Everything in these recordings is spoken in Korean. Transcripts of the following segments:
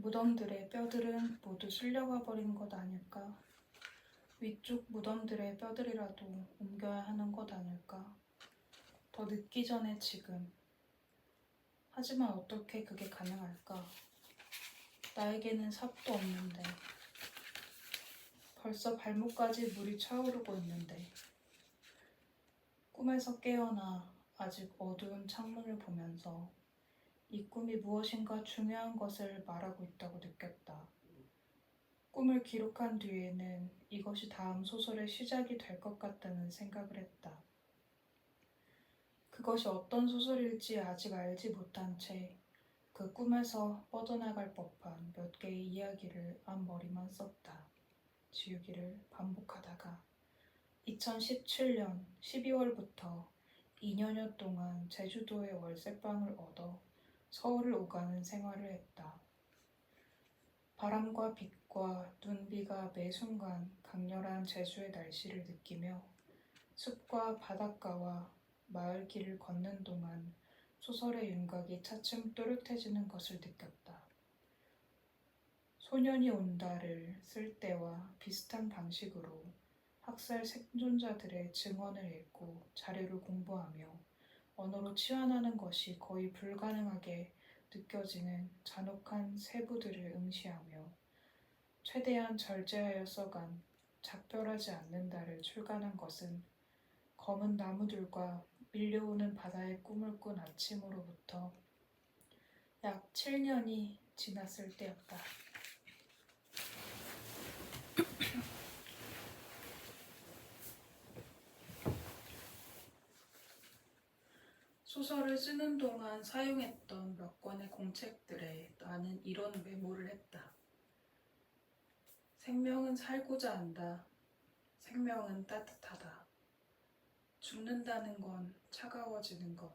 무덤들의 뼈들은 모두 쓸려가 버린 것 아닐까? 위쪽 무덤들의 뼈들이라도 옮겨야 하는 것 아닐까? 더 늦기 전에 지금. 하지만 어떻게 그게 가능할까? 나에게는 삽도 없는데. 벌써 발목까지 물이 차오르고 있는데. 꿈에서 깨어나 아직 어두운 창문을 보면서 이 꿈이 무엇인가 중요한 것을 말하고 있다고 느꼈다. 꿈을 기록한 뒤에는 이것이 다음 소설의 시작이 될 것 같다는 생각을 했다. 그것이 어떤 소설일지 아직 알지 못한 채 그 꿈에서 뻗어나갈 법한 몇 개의 이야기를 앞머리만 썼다. 지우기를 반복하다가 2017년 12월부터 2년여 동안 제주도의 월세방을 얻어 서울을 오가는 생활을 했다. 바람과 빛과 눈비가 매 순간 강렬한 제주의 날씨를 느끼며 숲과 바닷가와 마을길을 걷는 동안 소설의 윤곽이 차츰 또렷해지는 것을 느꼈다. 소년이 온다를 쓸 때와 비슷한 방식으로 학살 생존자들의 증언을 읽고 자료를 공부하며 언어로 치환하는 것이 거의 불가능하게 느껴지는 잔혹한 세부들을 응시하며 최대한 절제하여 써간 작별하지 않는다를 출간한 것은 검은 나무들과 밀려오는 바다의 꿈을 꾼 아침으로부터 약 7년이 지났을 때였다. 소설을 쓰는 동안 사용했던 몇 권의 공책들에 나는 이런 메모를 했다. 생명은 살고자 한다. 생명은 따뜻하다. 죽는다는 건 차가워지는 것.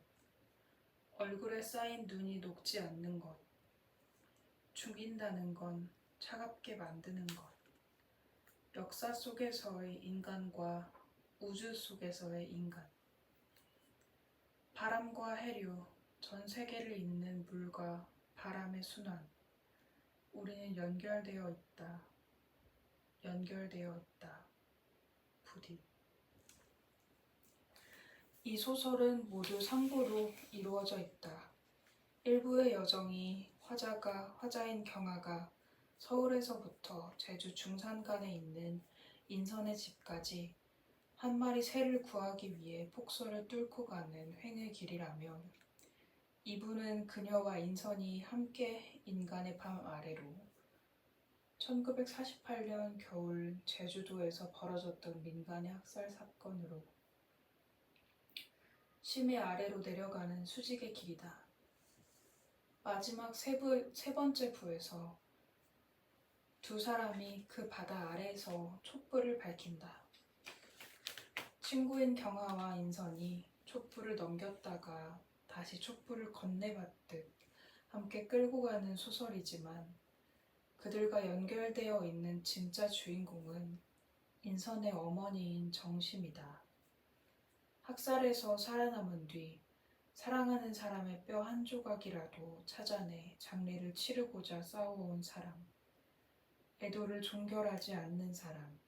얼굴에 쌓인 눈이 녹지 않는 것. 죽인다는 건 차갑게 만드는 것. 역사 속에서의 인간과 우주 속에서의 인간. 바람과 해류, 전 세계를 잇는 물과 바람의 순환. 우리는 연결되어 있다. 연결되어 있다. 부디. 이 소설은 모두 3부로 이루어져 있다. 1부의 여정이 화자인 경아가 서울에서부터 제주 중산간에 있는 인선의 집까지 한 마리 새를 구하기 위해 폭설을 뚫고 가는 횡의 길이라면 2부는 그녀와 인선이 함께 인간의 밤 아래로 1948년 겨울 제주도에서 벌어졌던 민간의 학살 사건으로 심해 아래로 내려가는 수직의 길이다. 마지막 세 번째 부에서 두 사람이 그 바다 아래에서 촛불을 밝힌다. 친구인 경아와 인선이 촛불을 넘겼다가 다시 촛불을 건네받듯 함께 끌고 가는 소설이지만 그들과 연결되어 있는 진짜 주인공은 인선의 어머니인 정심이다. 학살에서 살아남은 뒤 사랑하는 사람의 뼈 한 조각이라도 찾아내 장례를 치르고자 싸워온 사람, 애도를 종결하지 않는 사람,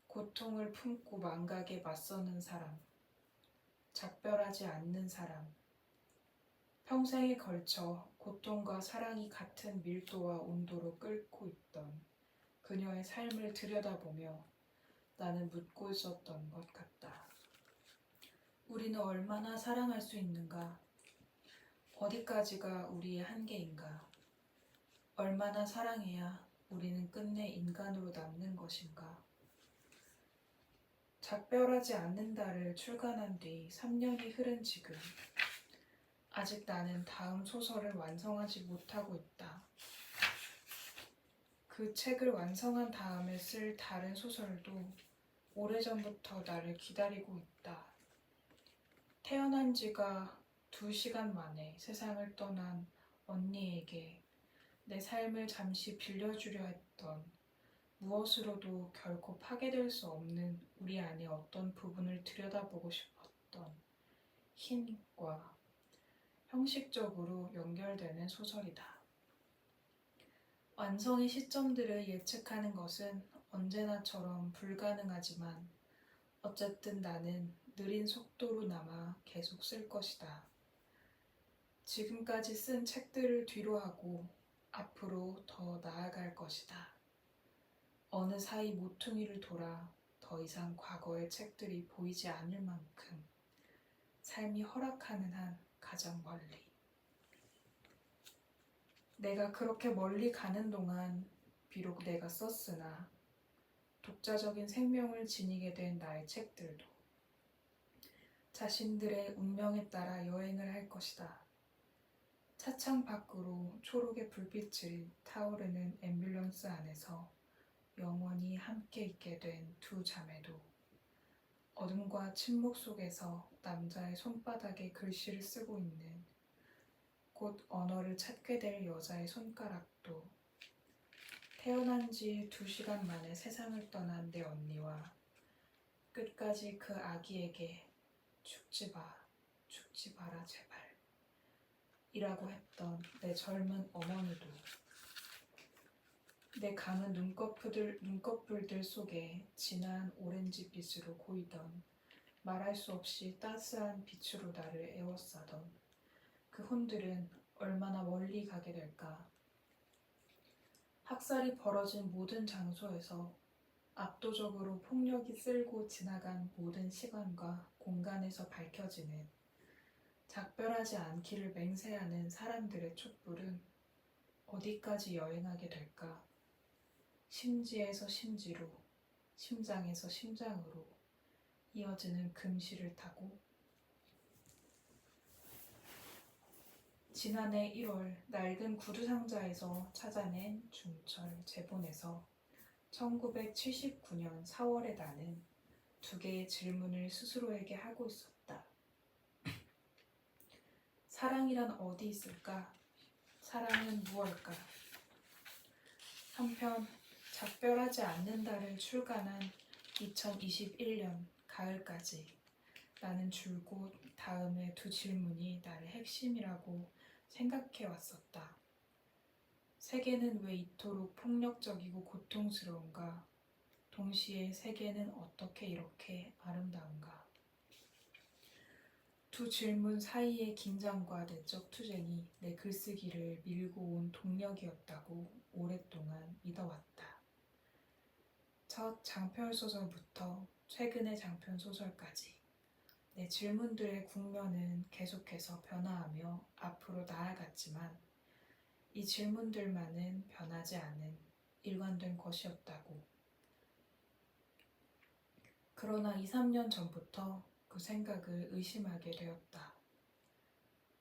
고통을 품고 망각에 맞서는 사람, 작별하지 않는 사람, 평생에 걸쳐 고통과 사랑이 같은 밀도와 온도로 끓고 있던 그녀의 삶을 들여다보며 나는 묻고 있었던 것 같다. 우리는 얼마나 사랑할 수 있는가? 어디까지가 우리의 한계인가? 얼마나 사랑해야 우리는 끝내 인간으로 남는 것인가? 작별하지 않는다를 출간한 뒤 3년이 흐른 지금 아직 나는 다음 소설을 완성하지 못하고 있다. 그 책을 완성한 다음에 쓸 다른 소설도 오래전부터 나를 기다리고 있다. 태어난 지가 2시간 만에 세상을 떠난 언니에게 내 삶을 잠시 빌려주려 했던 무엇으로도 결코 파괴될 수 없는 우리 안의 어떤 부분을 들여다보고 싶었던 힘과 형식적으로 연결되는 소설이다. 완성의 시점들을 예측하는 것은 언제나처럼 불가능하지만 어쨌든 나는 느린 속도로나마 계속 쓸 것이다. 지금까지 쓴 책들을 뒤로하고 앞으로 더 나아갈 것이다. 어느 사이 모퉁이를 돌아 더 이상 과거의 책들이 보이지 않을 만큼 삶이 허락하는 한 가장 멀리. 내가 그렇게 멀리 가는 동안 비록 내가 썼으나 독자적인 생명을 지니게 된 나의 책들도 자신들의 운명에 따라 여행을 할 것이다. 차창 밖으로 초록의 불빛을 타오르는 앰뷸런스 안에서 영원히 함께 있게 된 두 자매도 어둠과 침묵 속에서 남자의 손바닥에 글씨를 쓰고 있는 곧 언어를 찾게 될 여자의 손가락도 태어난 지 2시간 만에 세상을 떠난 내 언니와 끝까지 그 아기에게 죽지 마, 죽지 마라 제발 이라고 했던 내 젊은 어머니도 내 감은 눈꺼풀들 속에 진한 오렌지빛으로 고이던 말할 수 없이 따스한 빛으로 나를 에워싸던 그 혼들은 얼마나 멀리 가게 될까. 학살이 벌어진 모든 장소에서 압도적으로 폭력이 쓸고 지나간 모든 시간과 공간에서 밝혀지는 작별하지 않기를 맹세하는 사람들의 촛불은 어디까지 여행하게 될까? 심지에서 심지로, 심장에서 심장으로 이어지는 금실을 타고. 지난해 1월 낡은 구두상자에서 찾아낸 중철 제본에서 1979년 4월에 나는 2개의 질문을 스스로에게 하고 있었다. 사랑이란 어디 있을까? 사랑은 무엇일까? 한편 작별하지 않는다를 출간한 2021년 가을까지 나는 줄곧 다음의 2 질문이 나의 핵심이라고 생각해 왔었다. 세계는 왜 이토록 폭력적이고 고통스러운가? 동시에 세계는 어떻게 이렇게 아름다운가? 2 질문 사이의 긴장과 내적 투쟁이 내 글쓰기를 밀고 온 동력이었다고 오랫동안 믿어왔다. 첫 장편소설부터 최근의 장편소설까지 내 질문들의 국면은 계속해서 변화하며 앞으로 나아갔지만 이 질문들만은 변하지 않은 일관된 것이었다고. 그러나 2-3년 전부터 그 생각을 의심하게 되었다.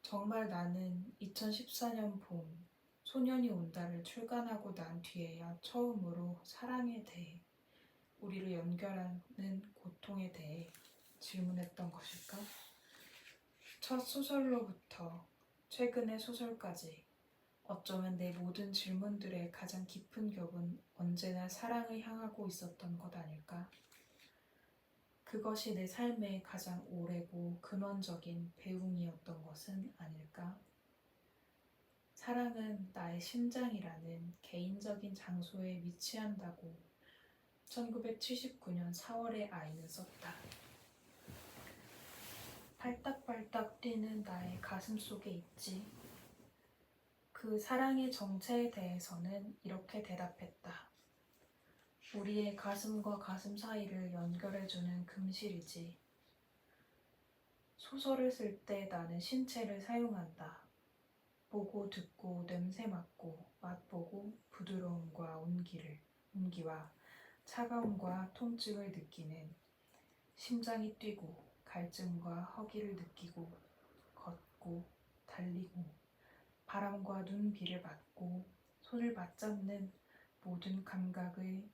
정말 나는 2014년 봄 소년이 온다를 출간하고 난 뒤에야 처음으로 사랑에 대해, 우리를 연결하는 고통에 대해 질문했던 것일까? 첫 소설로부터 최근의 소설까지 어쩌면 내 모든 질문들의 가장 깊은 격은 언제나 사랑을 향하고 있었던 것 아닐까? 그것이 내 삶의 가장 오래고 근원적인 배웅이었던 것은 아닐까? 사랑은 나의 심장이라는 개인적인 장소에 위치한다고 1979년 4월에 아이는 썼다. 팔딱팔딱 뛰는 나의 가슴 속에 있지. 그 사랑의 정체에 대해서는 이렇게 대답했다. 우리의 가슴과 가슴 사이를 연결해주는 금실이지. 소설을 쓸 때 나는 신체를 사용한다. 보고 듣고 냄새 맡고 맛보고 부드러움과 온기와 차가움과 통증을 느끼는, 심장이 뛰고 갈증과 허기를 느끼고 걷고 달리고 바람과 눈, 비를 맞고 손을 맞잡는 모든 감각의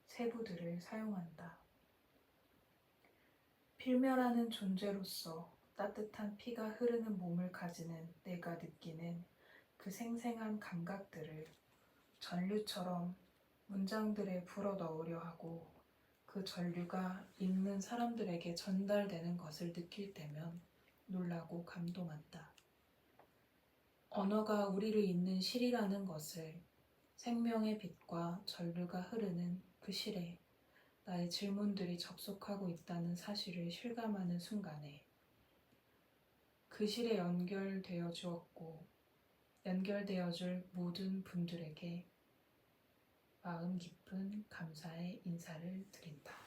세부들을 사용한다. 필멸하는 존재로서 따뜻한 피가 흐르는 몸을 가지는 내가 느끼는 그 생생한 감각들을 전류처럼 문장들에 불어넣으려 하고 그 전류가 읽는 사람들에게 전달되는 것을 느낄 때면 놀라고 감동한다. 언어가 우리를 잇는 실이라는 것을 생명의 빛과 전류가 흐르는 그 실에 나의 질문들이 접속하고 있다는 사실을 실감하는 순간에 그 실에 연결되어 주었고 연결되어 줄 모든 분들에게 마음 깊은 감사의 인사를 드린다.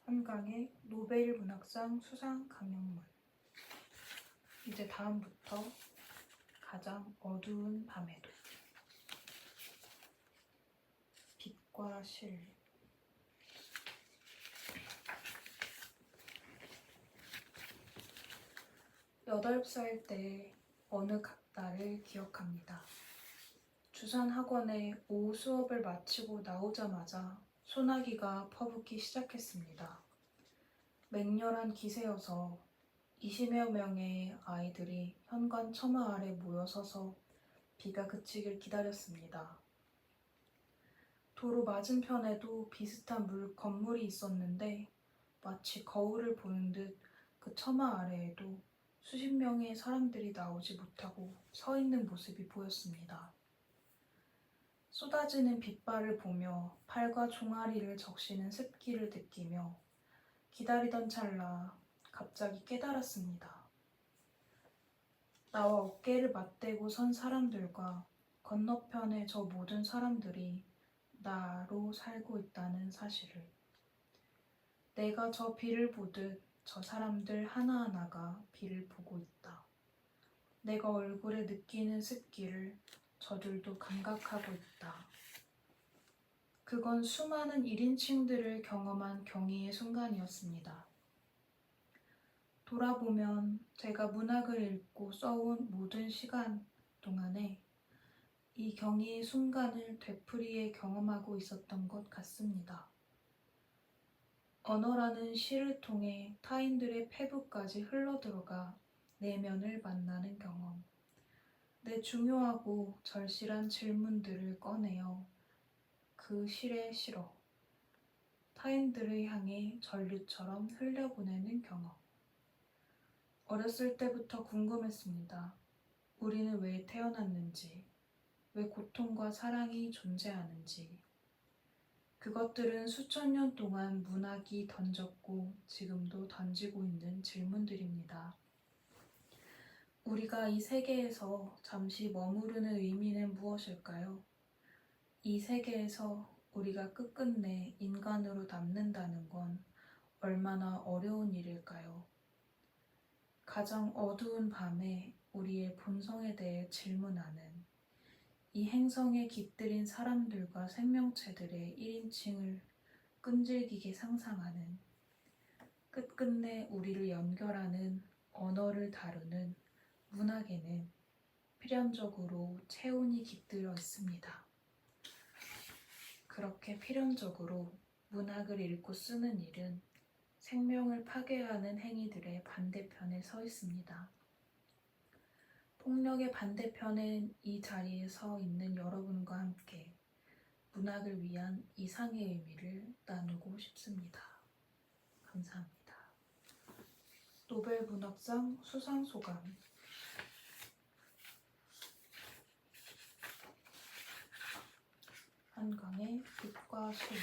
한강의 노벨 문학상 수상 강연문. 이제 다음부터 가장 어두운 밤에도 빛과 실. 8살 때 어느 날을 기억합니다. 주산 학원에 오후 수업을 마치고 나오자마자 소나기가 퍼붓기 시작했습니다. 맹렬한 기세여서 20여 명의 아이들이 현관 처마 아래 모여 서서 비가 그치길 기다렸습니다. 도로 맞은편에도 비슷한 건물이 있었는데 마치 거울을 보는 듯 그 처마 아래에도 수십 명의 사람들이 나오지 못하고 서 있는 모습이 보였습니다. 쏟아지는 빗발을 보며 팔과 종아리를 적시는 습기를 느끼며 기다리던 찰나 갑자기 깨달았습니다. 나와 어깨를 맞대고 선 사람들과 건너편의 저 모든 사람들이 나로 살고 있다는 사실을. 내가 저 비를 보듯 저 사람들 하나하나가 비를 보고 있다. 내가 얼굴에 느끼는 습기를 저들도 감각하고 있다. 그건 수많은 1인칭들을 경험한 경이의 순간이었습니다. 돌아보면 제가 문학을 읽고 써온 모든 시간 동안에 이 경이의 순간을 되풀이해 경험하고 있었던 것 같습니다. 언어라는 시를 통해 타인들의 폐부까지 흘러들어가 내면을 만나는 경험. 내 중요하고 절실한 질문들을 꺼내어 그 실에 실어 타인들을 향해 전류처럼 흘려보내는 경험. 어렸을 때부터 궁금했습니다. 우리는 왜 태어났는지, 왜 고통과 사랑이 존재하는지. 그것들은 수천 년 동안 문학이 던졌고 지금도 던지고 있는 질문들입니다. 우리가 이 세계에서 잠시 머무르는 의미는 무엇일까요? 이 세계에서 우리가 끝끝내 인간으로 남는다는 건 얼마나 어려운 일일까요? 가장 어두운 밤에 우리의 본성에 대해 질문하는 이 행성에 깃들인 사람들과 생명체들의 1인칭을 끈질기게 상상하는 끝끝내 우리를 연결하는 언어를 다루는 문학에는 필연적으로 체온이 깃들어 있습니다. 그렇게 필연적으로 문학을 읽고 쓰는 일은 생명을 파괴하는 행위들의 반대편에 서 있습니다. 폭력의 반대편엔 이 자리에 서 있는 여러분과 함께 문학을 위한 이상의 의미를 나누고 싶습니다. 감사합니다. 노벨 문학상 수상 소감. 한강의 빛과 실.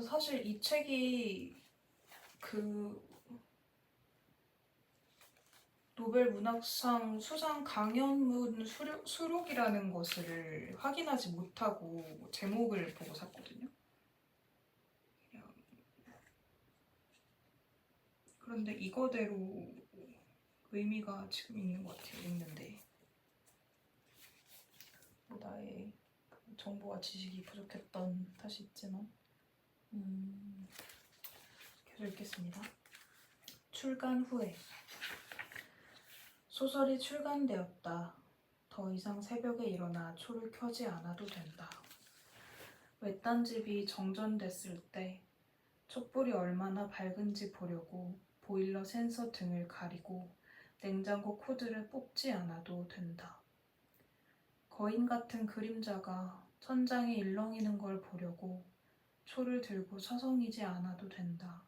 사실 이 책이 그 노벨 문학상 수상 강연문 수록이라는 것을 확인하지 못하고 제목을 보고 샀거든요. 그런데 이거대로 의미가 지금 있는 것 같아요. 읽는데 나의 정보와 지식이 부족했던 탓이 있지만 계속 읽겠습니다. 출간 후에 소설이 출간되었다. 더 이상 새벽에 일어나 초를 켜지 않아도 된다. 외딴집이 정전됐을 때 촛불이 얼마나 밝은지 보려고 보일러 센서 등을 가리고 냉장고 코드를 뽑지 않아도 된다. 거인 같은 그림자가 천장에 일렁이는 걸 보려고 초를 들고 서성이지 않아도 된다.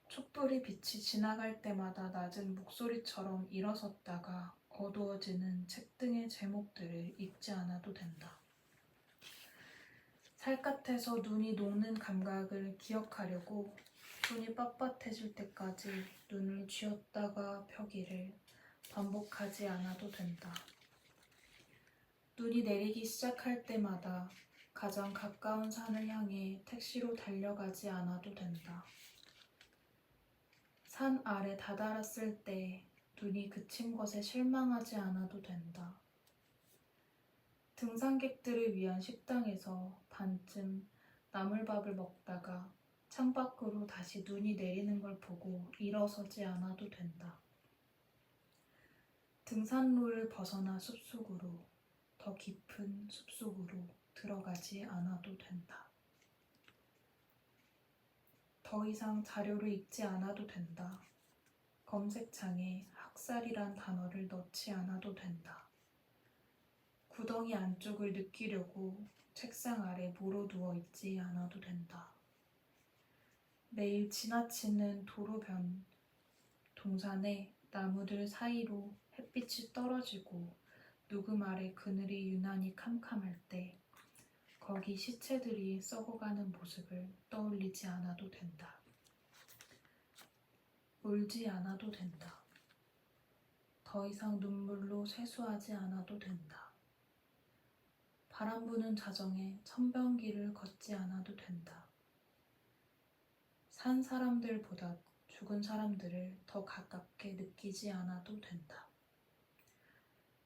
촛불이 빛이 지나갈 때마다 낮은 목소리처럼 일어섰다가 어두워지는 책등의 제목들을 읽지 않아도 된다. 살갗에서 눈이 녹는 감각을 기억하려고 눈이 빳빳해질 때까지 눈을 쥐었다가 펴기를 반복하지 않아도 된다. 눈이 내리기 시작할 때마다 가장 가까운 산을 향해 택시로 달려가지 않아도 된다. 산 아래 다다랐을 때 눈이 그친 것에 실망하지 않아도 된다. 등산객들을 위한 식당에서 반쯤 나물밥을 먹다가 창밖으로 다시 눈이 내리는 걸 보고 일어서지 않아도 된다. 등산로를 벗어나 숲속으로, 더 깊은 숲속으로 들어가지 않아도 된다. 더 이상 자료를 읽지 않아도 된다. 검색창에 학살이란 단어를 넣지 않아도 된다. 구덩이 안쪽을 느끼려고 책상 아래 모로 누워 있지 않아도 된다. 매일 지나치는 도로변 동산의 나무들 사이로 햇빛이 떨어지고 누금 아래 그늘이 유난히 캄캄할 때 거기 시체들이 썩어가는 모습을 떠올리지 않아도 된다. 울지 않아도 된다. 더 이상 눈물로 세수하지 않아도 된다. 바람 부는 자정에 천변길을 걷지 않아도 된다. 산 사람들보다 죽은 사람들을 더 가깝게 느끼지 않아도 된다.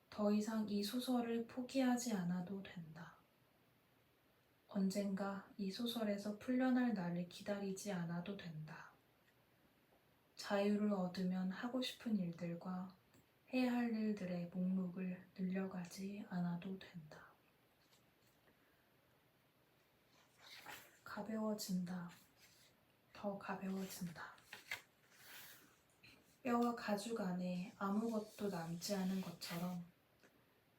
더 이상 이 소설을 포기하지 않아도 된다. 언젠가 이 소설에서 풀려날 날을 기다리지 않아도 된다. 자유를 얻으면 하고 싶은 일들과 해야 할 일들의 목록을 늘려가지 않아도 된다. 가벼워진다. 더 가벼워진다. 뼈와 가죽 안에 아무것도 남지 않은 것처럼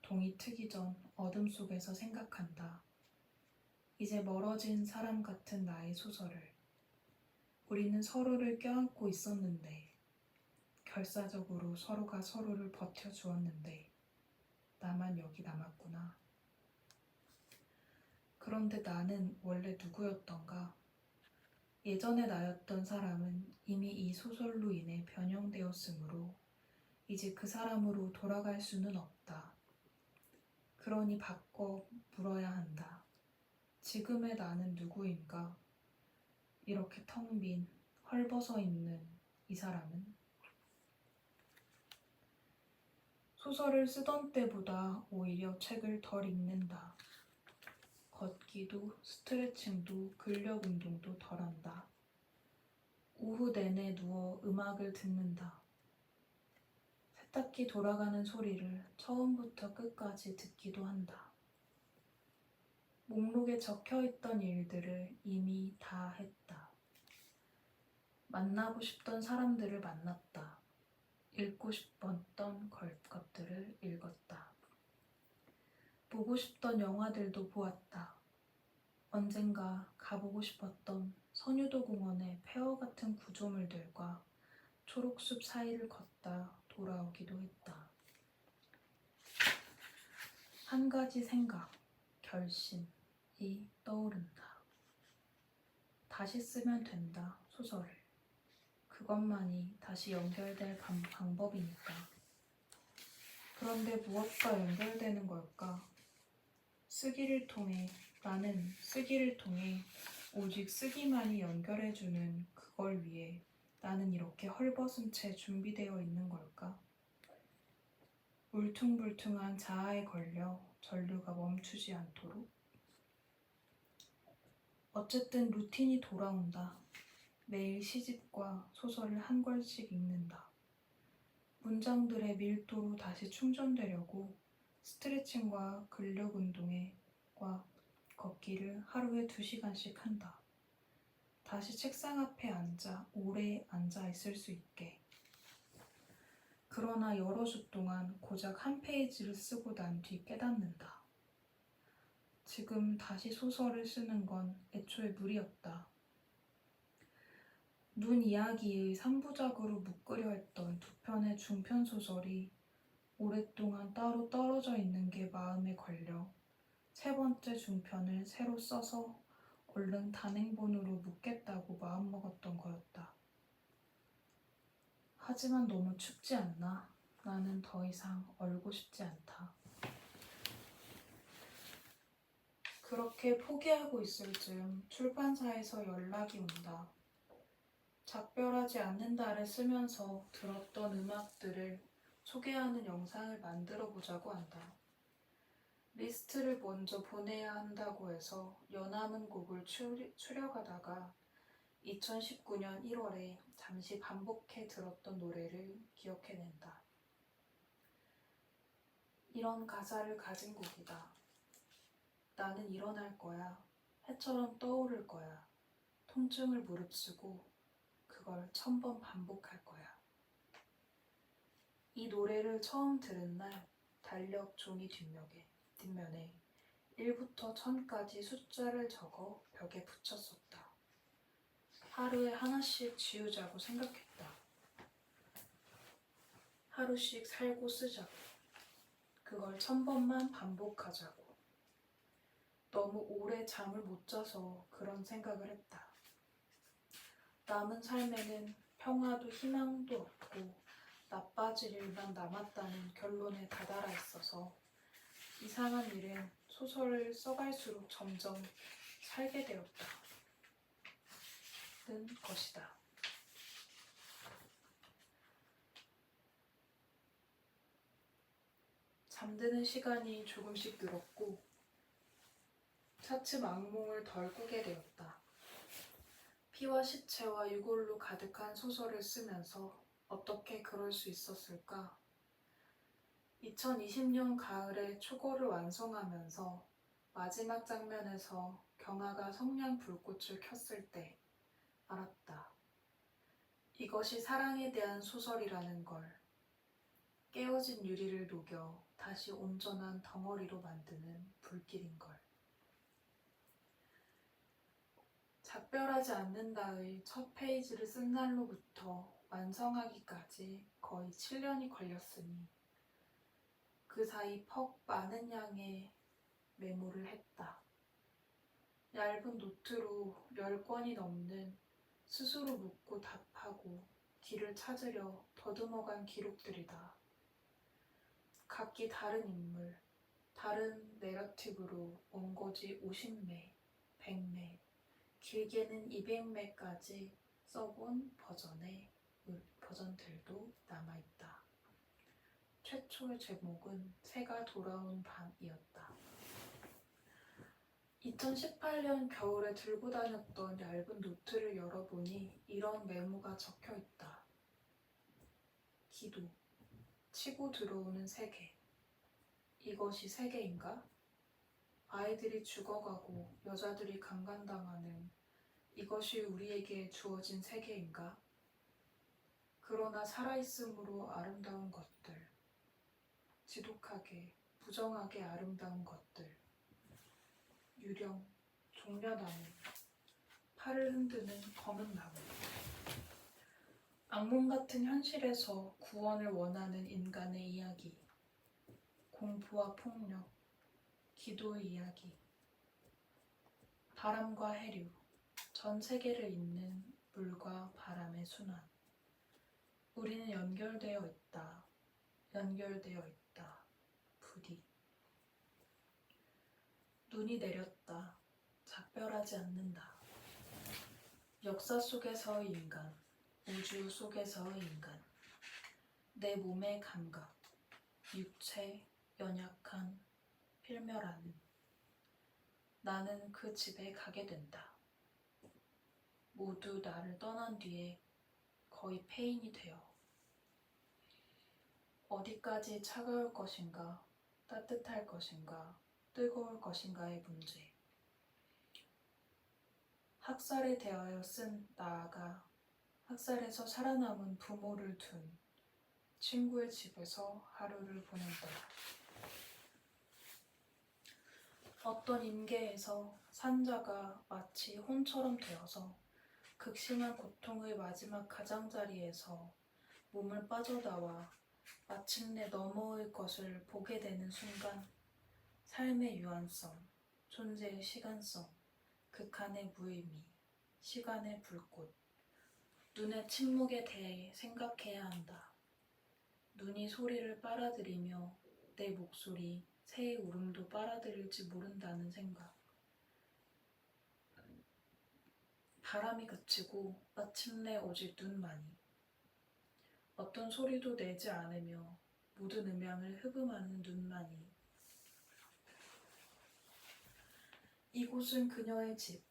동이 트기 전 어둠 속에서 생각한다. 이제 멀어진 사람 같은 나의 소설을. 우리는 서로를 껴안고 있었는데, 결사적으로 서로가 서로를 버텨주었는데 나만 여기 남았구나. 그런데 나는 원래 누구였던가? 예전에 나였던 사람은 이미 이 소설로 인해 변형되었으므로 이제 그 사람으로 돌아갈 수는 없다. 그러니 바꿔 물어야 한다. 지금의 나는 누구인가? 이렇게 텅 빈, 헐벗어 있는 이 사람은? 소설을 쓰던 때보다 오히려 책을 덜 읽는다. 걷기도 스트레칭도 근력 운동도 덜한다. 오후 내내 누워 음악을 듣는다. 세탁기 돌아가는 소리를 처음부터 끝까지 듣기도 한다. 목록에 적혀있던 일들을 이미 다 했다. 만나고 싶던 사람들을 만났다. 읽고 싶었던 것들을 읽었다. 보고 싶던 영화들도 보았다. 언젠가 가보고 싶었던 선유도 공원의 폐허 같은 구조물들과 초록숲 사이를 걷다 돌아오기도 했다. 한 가지 생각, 결심이 떠오른다. 다시 쓰면 된다, 소설을. 그것만이 다시 연결될 방법이니까. 그런데 무엇과 연결되는 걸까? 나는 쓰기를 통해 오직 쓰기만이 연결해주는 그걸 위해 나는 이렇게 헐벗은 채 준비되어 있는 걸까? 울퉁불퉁한 자아에 걸려 전류가 멈추지 않도록? 어쨌든 루틴이 돌아온다. 매일 시집과 소설을 한 권씩 읽는다. 문장들의 밀도로 다시 충전되려고 스트레칭과 근력 운동과 걷기를 하루에 2시간씩 한다. 다시 책상 앞에 오래 앉아 있을 수 있게. 그러나 여러 주 동안 고작 한 페이지를 쓰고 난 뒤 깨닫는다. 지금 다시 소설을 쓰는 건 애초에 무리였다. 눈 이야기의 3부작으로 묶으려 했던 두 편의 중편 소설이 오랫동안 따로 떨어져 있는 게 마음에 걸려 세 번째 중편을 새로 써서 얼른 단행본으로 묶겠다고 마음먹었던 거였다. 하지만 너무 춥지 않나? 나는 더 이상 얼고 싶지 않다. 그렇게 포기하고 있을 즈음 출판사에서 연락이 온다. 작별하지 않는다를 쓰면서 들었던 음악들을 소개하는 영상을 만들어 보자고 한다. 리스트를 먼저 보내야 한다고 해서 연암은 곡을 추려가다가 2019년 1월에 잠시 반복해 들었던 노래를 기억해낸다. 이런 가사를 가진 곡이다. 나는 일어날 거야. 해처럼 떠오를 거야. 통증을 무릅쓰고 그걸 1000번 반복할 거야. 이 노래를 처음 들은 날 달력 종이 뒷면에 1부터 1000까지 숫자를 적어 벽에 붙였었다. 하루에 하나씩 지우자고 생각했다. 하루씩 살고 쓰자고. 그걸 1000번만 반복하자고. 너무 오래 잠을 못 자서 그런 생각을 했다. 남은 삶에는 평화도 희망도 없고 나빠질 일만 남았다는 결론에 다다라 있어서 이상한 일은 소설을 써갈수록 점점 살게 되었다. 는 것이다. 잠드는 시간이 조금씩 늘었고 차츰 악몽을 덜 꾸게 되었다. 피와 시체와 유골로 가득한 소설을 쓰면서 어떻게 그럴 수 있었을까? 2020년 가을에 초고를 완성하면서 마지막 장면에서 경아가 성냥 불꽃을 켰을 때 알았다. 이것이 사랑에 대한 소설이라는 걸. 깨어진 유리를 녹여 다시 온전한 덩어리로 만드는 불길인 걸. 작별하지 않는다의 첫 페이지를 쓴 날로부터 완성하기까지 거의 7년이 걸렸으니 그 사이 퍽 많은 양의 메모를 했다. 얇은 노트로 10권이 넘는 스스로 묻고 답하고 길을 찾으려 더듬어간 기록들이다. 각기 다른 인물, 다른 내러티브로 원고지 50매, 100매, 길게는 200매까지 써본 버전들도 남아있다. 최초의 제목은 새가 돌아온 밤이었다. 2018년 겨울에 들고 다녔던 얇은 노트를 열어보니 이런 메모가 적혀있다. 기도, 치고 들어오는 세계. 이것이 세계인가? 아이들이 죽어가고 여자들이 강간당하는 이것이 우리에게 주어진 세계인가? 그러나 살아있음으로 아름다운 것들, 지독하게, 부정하게 아름다운 것들, 유령, 종려나무, 팔을 흔드는 검은 나무. 악몽 같은 현실에서 구원을 원하는 인간의 이야기, 공포와 폭력, 기도의 이야기, 바람과 해류, 전 세계를 잇는 물과 바람의 순환. 우리는 연결되어 있다. 연결되어 있다. 부디. 눈이 내렸다. 작별하지 않는다. 역사 속에서의 인간, 우주 속에서의 인간. 내 몸의 감각, 육체, 연약한, 필멸하는. 나는 그 집에 가게 된다. 모두 나를 떠난 뒤에 거의 폐인이 되어 어디까지 차가울 것인가, 따뜻할 것인가, 뜨거울 것인가의 문제. 학살에 대하여 쓴 나아가 학살에서 살아남은 부모를 둔 친구의 집에서 하루를 보낸다. 어떤 임계에서 산자가 마치 혼처럼 되어서 극심한 고통의 마지막 가장자리에서 몸을 빠져나와 마침내 너머의 것을 보게 되는 순간 삶의 유한성, 존재의 시간성, 극한의 무의미, 시간의 불꽃, 눈의 침묵에 대해 생각해야 한다. 눈이 소리를 빨아들이며 내 목소리, 새의 울음도 빨아들일지 모른다는 생각. 바람이 그치고 마침내 오직 눈만이. 어떤 소리도 내지 않으며 모든 음향을 흡음하는 눈만이. 이곳은 그녀의 집.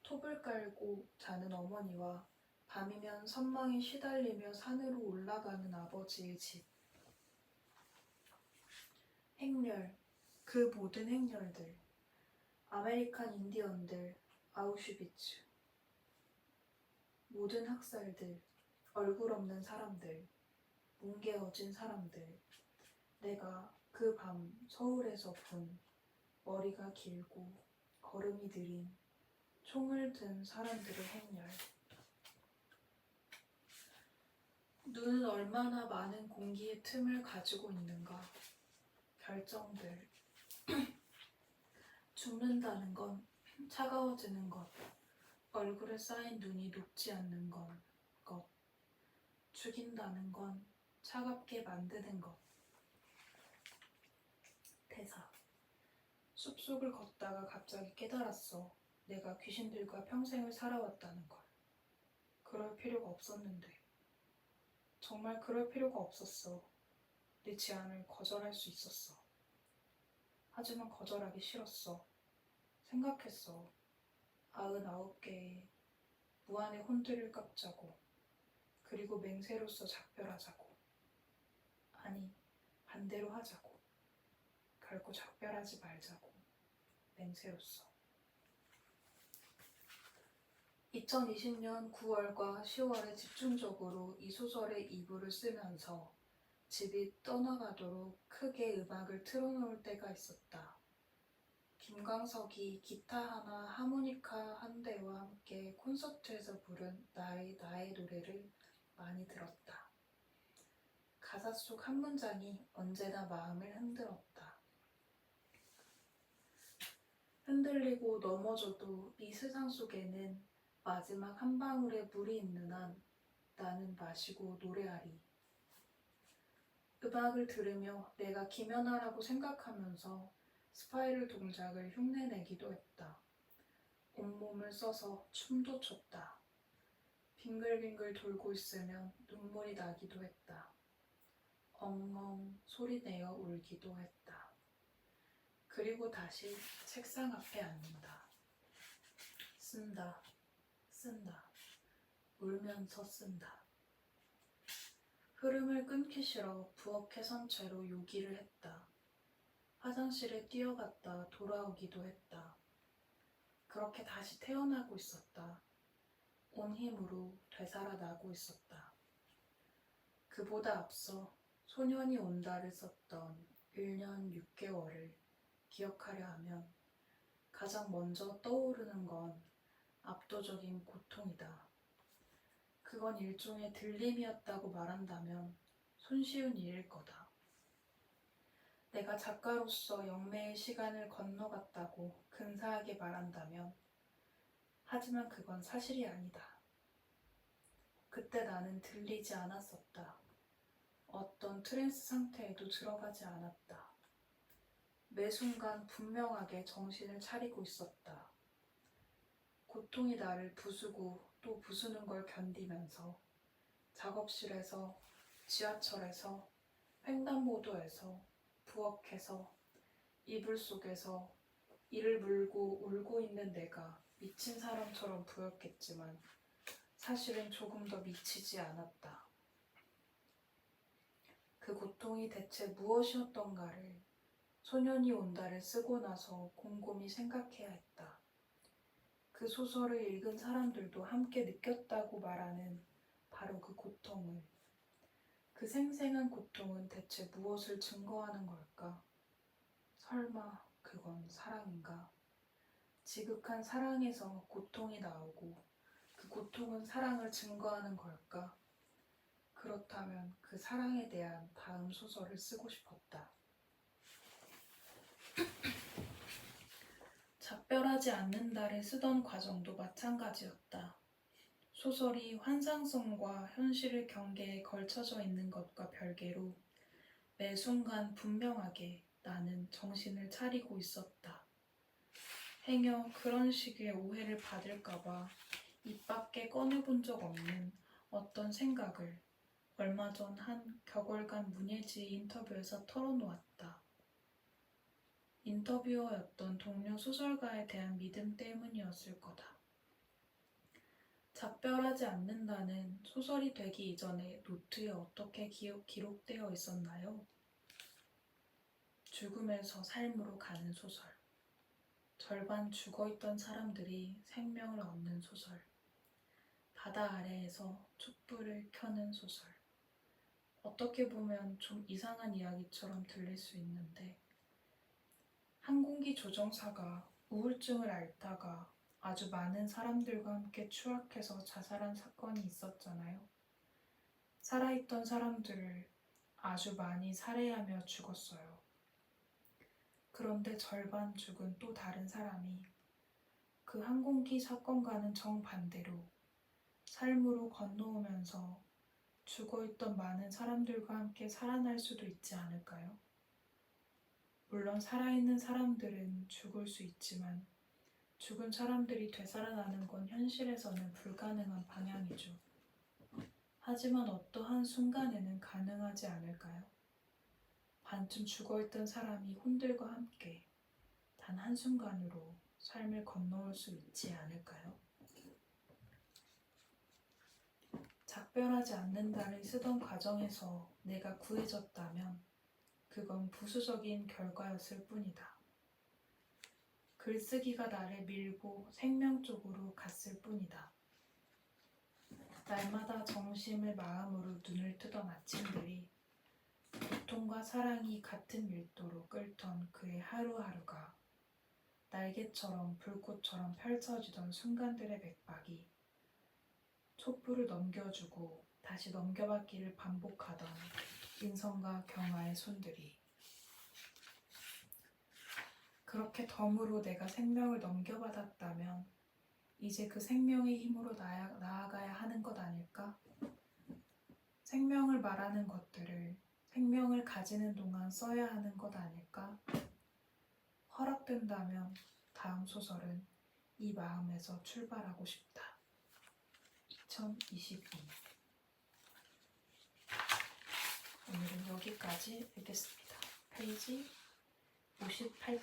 톱을 깔고 자는 어머니와 밤이면 선망에 시달리며 산으로 올라가는 아버지의 집. 행렬, 그 모든 행렬들. 아메리칸 인디언들, 아우슈비츠. 모든 학살들, 얼굴 없는 사람들, 뭉개어진 사람들. 내가 그 밤 서울에서 본 머리가 길고 걸음이 느린 총을 든 사람들의 행렬. 눈은 얼마나 많은 공기의 틈을 가지고 있는가. 결정들. 죽는다는 건 차가워지는 것. 얼굴에 쌓인 눈이 녹지 않는 것. 죽인다는 건 차갑게 만드는 것. 대사. 숲속을 걷다가 갑자기 깨달았어. 내가 귀신들과 평생을 살아왔다는 걸. 그럴 필요가 없었는데. 정말 그럴 필요가 없었어. 내 제안을 거절할 수 있었어. 하지만 거절하기 싫었어. 생각했어. 99개의 무한의 혼들을 깎자고. 그리고 맹세로서 작별하자고. 아니, 반대로 하자고. 결코 작별하지 말자고. 맹세로서. 2020년 9월과 10월에 집중적으로 이 소설의 2부를 쓰면서 집이 떠나가도록 크게 음악을 틀어놓을 때가 있었다. 김광석이 기타 하나, 하모니카 한 대와 함께 콘서트에서 부른 나의 노래를 많이 들었다. 가사 속 한 문장이 언제나 마음을 흔들었다. 흔들리고 넘어져도 이 세상 속에는 마지막 한 방울의 물이 있는 한 나는 마시고 노래하리. 음악을 들으며 내가 김연아라고 생각하면서 스파이럴 동작을 흉내내기도 했다. 온몸을 써서 춤도 췄다. 빙글빙글 돌고 있으면 눈물이 나기도 했다. 엉엉 소리내어 울기도 했다. 그리고 다시 책상 앞에 앉는다. 쓴다. 울면서 쓴다. 흐름을 끊기 싫어 부엌에 선 채로 요기를 했다. 화장실에 뛰어갔다 돌아오기도 했다. 그렇게 다시 태어나고 있었다. 온 힘으로 되살아나고 있었다. 그보다 앞서 소년이 온다를 썼던 1년 6개월을 기억하려 하면 가장 먼저 떠오르는 건 압도적인 고통이다. 그건 일종의 들림이었다고 말한다면 손쉬운 일일 거다. 내가 작가로서 영매의 시간을 건너갔다고 근사하게 말한다면 하지만 그건 사실이 아니다. 그때 나는 들리지 않았었다. 어떤 트랜스 상태에도 들어가지 않았다. 매 순간 분명하게 정신을 차리고 있었다. 고통이 나를 부수고 또 부수는 걸 견디면서 작업실에서, 지하철에서, 횡단보도에서, 부엌에서, 이불 속에서 이를 물고 울고 있는 내가 미친 사람처럼 보였겠지만 사실은 조금 더 미치지 않았다. 그 고통이 대체 무엇이었던가를 소년이 온다를 쓰고 나서 곰곰이 생각해야 했다. 그 소설을 읽은 사람들도 함께 느꼈다고 말하는 바로 그 고통을. 그 생생한 고통은 대체 무엇을 증거하는 걸까? 설마 그 그건 사랑인가? 지극한 사랑에서 고통이 나오고 그 고통은 사랑을 증거하는 걸까? 그렇다면 그 사랑에 대한 다음 소설을 쓰고 싶었다. 작별하지 않는다를 쓰던 과정도 마찬가지였다. 소설이 환상성과 현실의 경계에 걸쳐져 있는 것과 별개로 매 순간 분명하게 나는 정신을 차리고 있었다. 행여 그런 식의 오해를 받을까봐 입 밖에 꺼내본 적 없는 어떤 생각을 얼마 전 한 격월간 문예지 인터뷰에서 털어놓았다. 인터뷰어였던 동료 소설가에 대한 믿음 때문이었을 거다. 작별하지 않는다는 소설이 되기 이전에 노트에 어떻게 기록되어 있었나요? 죽음에서 삶으로 가는 소설. 절반 죽어있던 사람들이 생명을 얻는 소설. 바다 아래에서 촛불을 켜는 소설. 어떻게 보면 좀 이상한 이야기처럼 들릴 수 있는데 항공기 조종사가 우울증을 앓다가 아주 많은 사람들과 함께 추락해서 자살한 사건이 있었잖아요. 살아있던 사람들을 아주 많이 살해하며 죽었어요. 그런데 절반 죽은 또 다른 사람이 그 항공기 사건과는 정반대로 삶으로 건너오면서 죽어있던 많은 사람들과 함께 살아날 수도 있지 않을까요? 물론 살아있는 사람들은 죽을 수 있지만 죽은 사람들이 되살아나는 건 현실에서는 불가능한 방향이죠. 하지만 어떠한 순간에는 가능하지 않을까요? 반쯤 죽어있던 사람이 혼들과 함께 단 한순간으로 삶을 건너올 수 있지 않을까요? 작별하지 않는다를 쓰던 과정에서 내가 구해졌다면 그건 부수적인 결과였을 뿐이다. 글쓰기가 나를 밀고 생명 쪽으로 갔을 뿐이다. 날마다 정심을 마음으로 눈을 뜨던 아침들이 고통과 사랑이 같은 밀도로 끓던 그의 하루하루가 날개처럼 불꽃처럼 펼쳐지던 순간들의 맥박이 촛불을 넘겨주고 다시 넘겨받기를 반복하던 인성과 경아의 손들이 그렇게 덤으로 내가 생명을 넘겨받았다면 이제 그 생명의 힘으로 나아가야 하는 것 아닐까? 생명을 말하는 것들을 생명을 가지는 동안 써야 하는 것 아닐까? 허락된다면 다음 소설은 이 마음에서 출발하고 싶다. 2022 오늘은 여기까지 읽겠습니다. 페이지 58쪽